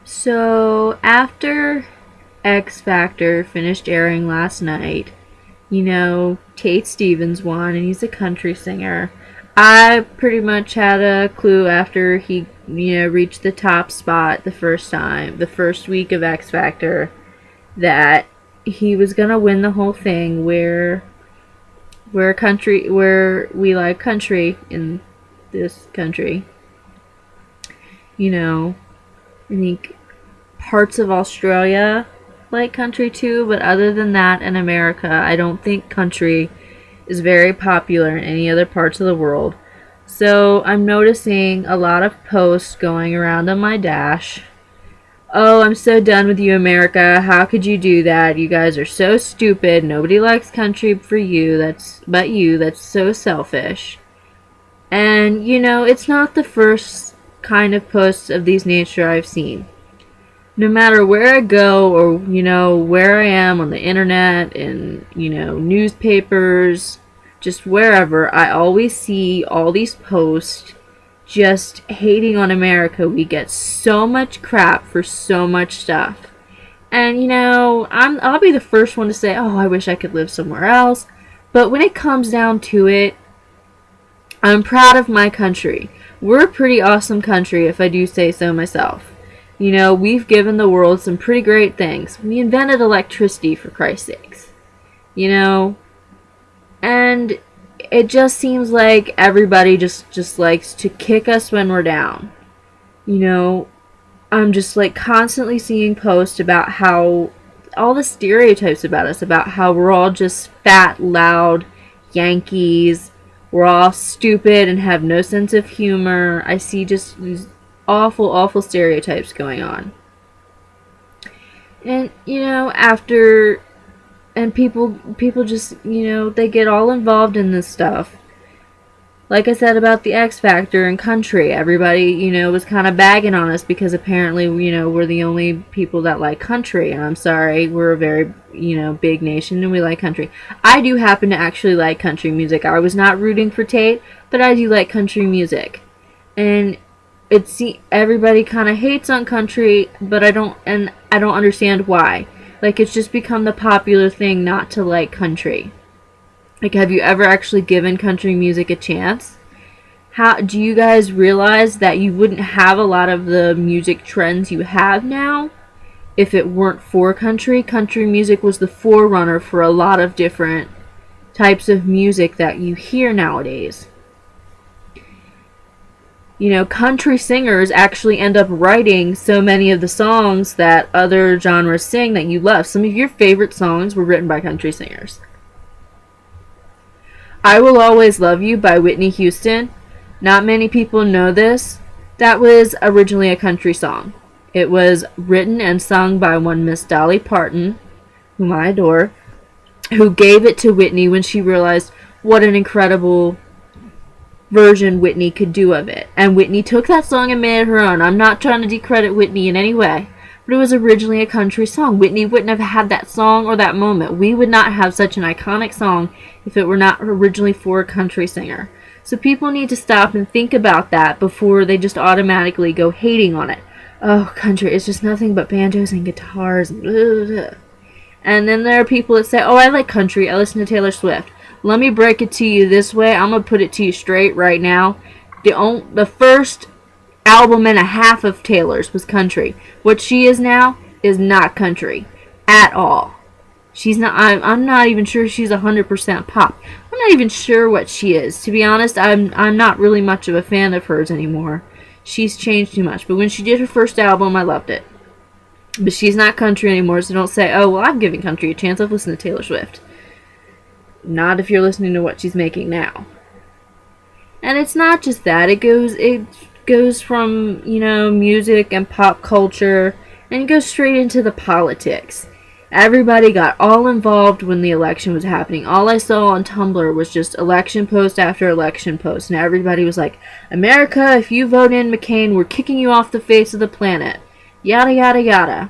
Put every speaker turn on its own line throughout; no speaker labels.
So, after X Factor finished airing last night, Tate Stevens won, and he's a country singer. I pretty much had a clue after he, reached the top spot the first time, the first week of X Factor, that he was gonna win the whole thing. Where we like country in this country. I think parts of Australia like country too, but other than that, in America, I don't think country is very popular in any other parts of the world. So I'm noticing a lot of posts going around on my dash. Oh, I'm so done with you, America. How could you do that? You guys are so stupid. Nobody likes country for you. That's so selfish. And it's not the first kind of posts of these nature I've seen. No matter where I go or, where I am on the internet and, newspapers, just wherever, I always see all these posts just hating on America. We get so much crap for so much stuff. And, I'll be the first one to say, oh, I wish I could live somewhere else. But when it comes down to it, I'm proud of my country. We're a pretty awesome country, if I do say so myself. We've given the world some pretty great things. We invented electricity, for Christ's sakes. And it just seems like everybody just likes to kick us when we're down. I'm just constantly seeing posts about how all the stereotypes about us, about how we're all just fat, loud Yankees, we're all stupid and have no sense of humor. I see just these awful, awful stereotypes going on. And, people just, they get all involved in this stuff. Like I said about the X Factor and country, everybody, was kind of bagging on us because apparently, we're the only people that like country. And I'm sorry, we're a very, big nation and we like country. I do happen to actually like country music. I was not rooting for Tate, but I do like country music. And everybody kind of hates on country, but I don't understand why. It's just become the popular thing not to like country. Have you ever actually given country music a chance? How do you guys realize that you wouldn't have a lot of the music trends you have now if it weren't for country? Country music was the forerunner for a lot of different types of music that you hear nowadays. Country singers actually end up writing so many of the songs that other genres sing that you love. Some of your favorite songs were written by country singers. I Will Always Love You by Whitney Houston. Not many people know this. That was originally a country song. It was written and sung by one Miss Dolly Parton, whom I adore, who gave it to Whitney when she realized what an incredible version Whitney could do of it. And Whitney took that song and made it her own. I'm not trying to discredit Whitney in any way, but it was originally a country song. Whitney wouldn't have had that song or that moment. We would not have such an iconic song if it were not originally for a country singer. So people need to stop and think about that before they just automatically go hating on it. Oh, country is just nothing but banjos and guitars. And then there are people that say, oh, I like country. I listen to Taylor Swift. Let me break it to you this way. I'm going to put it to you straight right now. The first album and a half of Taylor's was country. What she is now is not country at all. She's not. I'm not even sure she's 100% pop. I'm not even sure what she is. To be honest, I'm not really much of a fan of hers anymore. She's changed too much. But when she did her first album, I loved it. But she's not country anymore, so don't say, oh, well, I'm giving country a chance. I've listened to Taylor Swift. Not if you're listening to what she's making now. And it's not just that. It goes from, music and pop culture, and it goes straight into the politics. Everybody got all involved when the election was happening. All I saw on Tumblr was just election post after election post, and everybody was like, America, if you vote in McCain, we're kicking you off the face of the planet. Yada, yada, yada.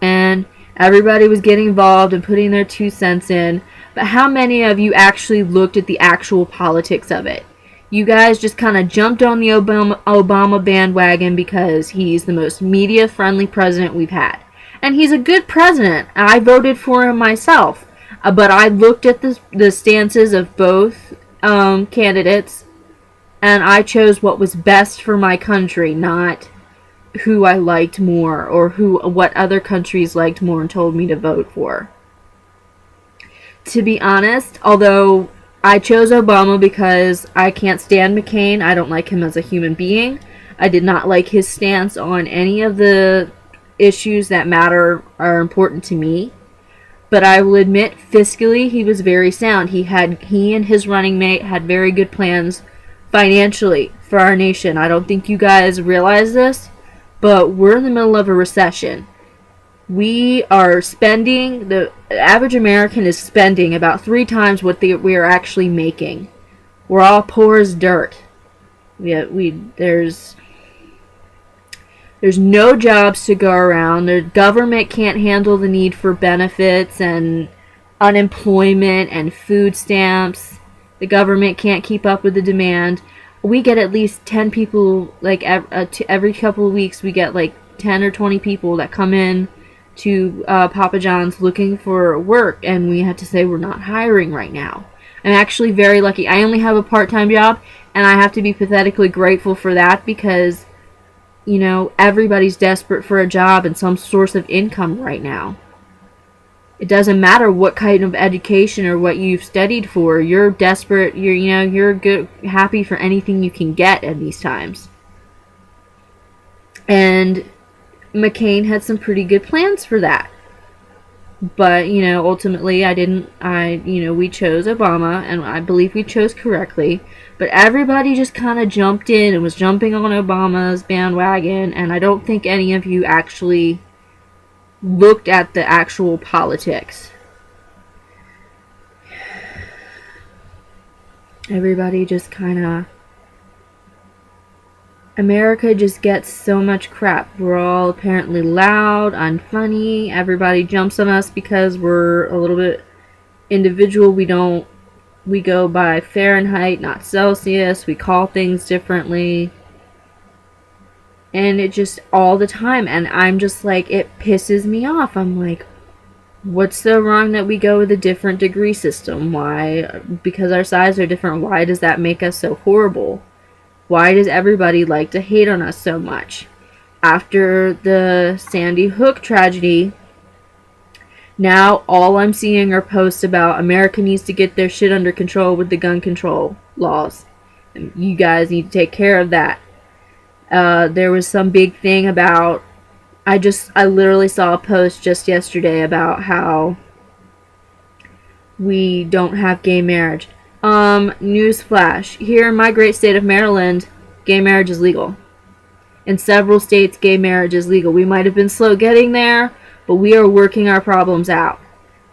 And everybody was getting involved and putting their 2 cents in. But how many of you actually looked at the actual politics of it? You guys just kind of jumped on the Obama bandwagon because he's the most media-friendly president we've had. And he's a good president. I voted for him myself. But I looked at the stances of both candidates, and I chose what was best for my country, not who I liked more or what other countries liked more and told me to vote for. To be honest, although I chose Obama because I can't stand McCain, I don't like him as a human being. I did not like his stance on any of the issues that are important to me. But I will admit, fiscally, he was very sound. He and his running mate had very good plans financially for our nation. I don't think you guys realize this, but we're in the middle of a recession. We are spending, the average American is spending about 3 times what we are actually making. We're all poor as dirt. There's no jobs to go around. The government can't handle the need for benefits and unemployment and food stamps. The government can't keep up with the demand. We get at least 10 people, like every couple of weeks, we get like 10 or 20 people that come in to Papa John's looking for work, and we have to say we're not hiring right now. I'm actually very lucky. I only have a part-time job, and I have to be pathetically grateful for that because, you know, everybody's desperate for a job and some source of income right now. It doesn't matter what kind of education or what you've studied for. You're desperate. You're good, happy for anything you can get at these times. And McCain had some pretty good plans for that. But, ultimately we chose Obama, and I believe we chose correctly. But everybody just kind of jumped in and was jumping on Obama's bandwagon, and I don't think any of you actually looked at the actual politics. Everybody just kind of... America just gets so much crap. We're all apparently loud, unfunny. Everybody jumps on us because we're a little bit individual. We go by Fahrenheit, not Celsius. We call things differently. And it just all the time. And I'm just like, it pisses me off. I'm like, what's so wrong that we go with a different degree system? Why? Because our sizes are different. Why does that make us so horrible? Why does everybody like to hate on us so much? After the Sandy Hook tragedy, now all I'm seeing are posts about America needs to get their shit under control with the gun control laws. And you guys need to take care of that. There was some big thing about... I literally saw a post just yesterday about how we don't have gay marriage. Newsflash. Here in my great state of Maryland, gay marriage is legal. In several states, gay marriage is legal. We might have been slow getting there, but we are working our problems out.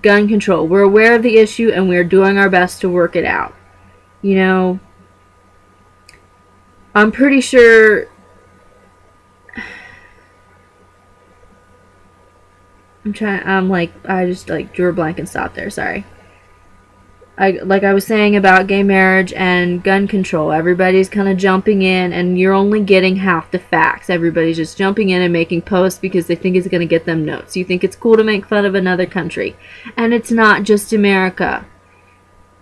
Gun control. We're aware of the issue, and we're doing our best to work it out. I'm pretty sure... I just drew a blank and stopped there, sorry. I was saying about gay marriage and gun control, everybody's kind of jumping in, and you're only getting half the facts. Everybody's just jumping in and making posts because they think it's going to get them notes. You think it's cool to make fun of another country. And it's not just America.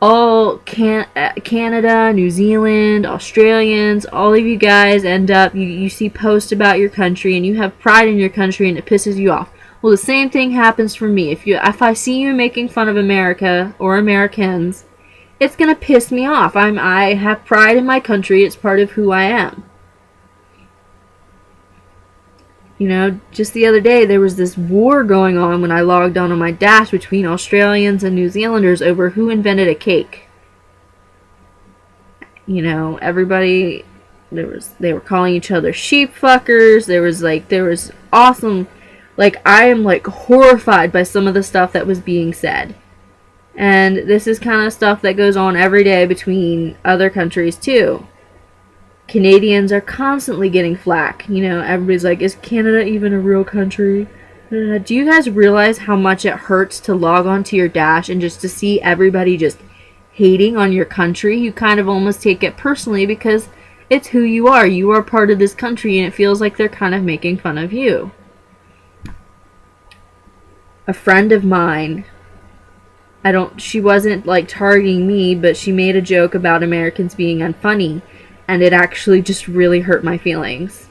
All Canada, New Zealand, Australians, all of you guys end up, you see posts about your country, and you have pride in your country, and it pisses you off. Well, the same thing happens for me. If I see you making fun of America or Americans, it's gonna piss me off. I have pride in my country. It's part of who I am. Just the other day there was this war going on when I logged on my Dash between Australians and New Zealanders over who invented a cake. Everybody they were calling each other sheep fuckers. There was awesome. I am horrified by some of the stuff that was being said. And this is kind of stuff that goes on every day between other countries too. Canadians are constantly getting flack. Everybody's like, is Canada even a real country? Do you guys realize how much it hurts to log onto your Dash and just to see everybody just hating on your country, you kind of almost take it personally because it's who you are. You are part of this country, and it feels like they're kind of making fun of you. A friend of mine, she wasn't like targeting me, but she made a joke about Americans being unfunny, and it actually just really hurt my feelings.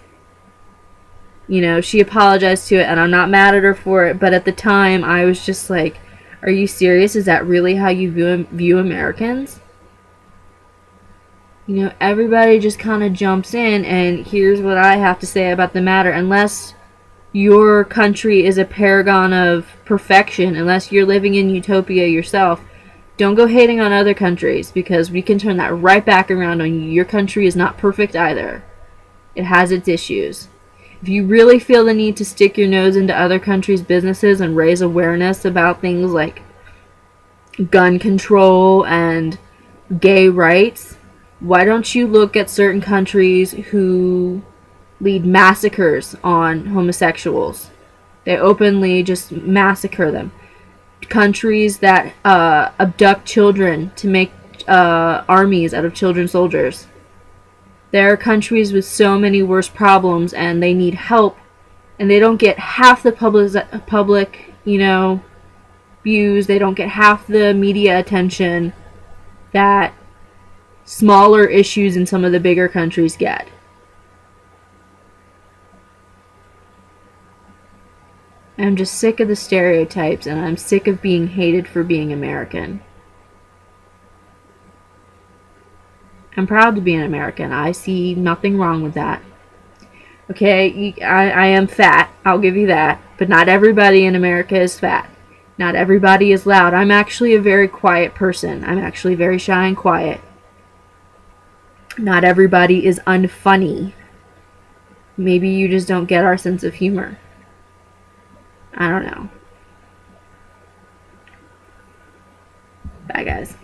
You know, she apologized to it, and I'm not mad at her for it, but at the time, I was just like, are you serious? Is that really how you view Americans? You know, everybody just kind of jumps in, and here's what I have to say about the matter. Unless your country is a paragon of perfection, unless you're living in utopia yourself, don't go hating on other countries, because we can turn that right back around on you. Your country is not perfect either. It has its issues. If you really feel the need to stick your nose into other countries' businesses and raise awareness about things like gun control and gay rights, why don't you look at certain countries who lead massacres on homosexuals? They openly just massacre them. Countries that abduct children to make armies out of children soldiers. There are countries with so many worse problems, and they need help, and they don't get half the public, views. They don't get half the media attention that smaller issues in some of the bigger countries get. I'm just sick of the stereotypes, and I'm sick of being hated for being American. I'm proud to be an American. I see nothing wrong with that. Okay, I am fat, I'll give you that, but not everybody in America is fat. Not everybody is loud. I'm actually a very quiet person. I'm actually very shy and quiet. Not everybody is unfunny. Maybe you just don't get our sense of humor. I don't know. Bye, guys.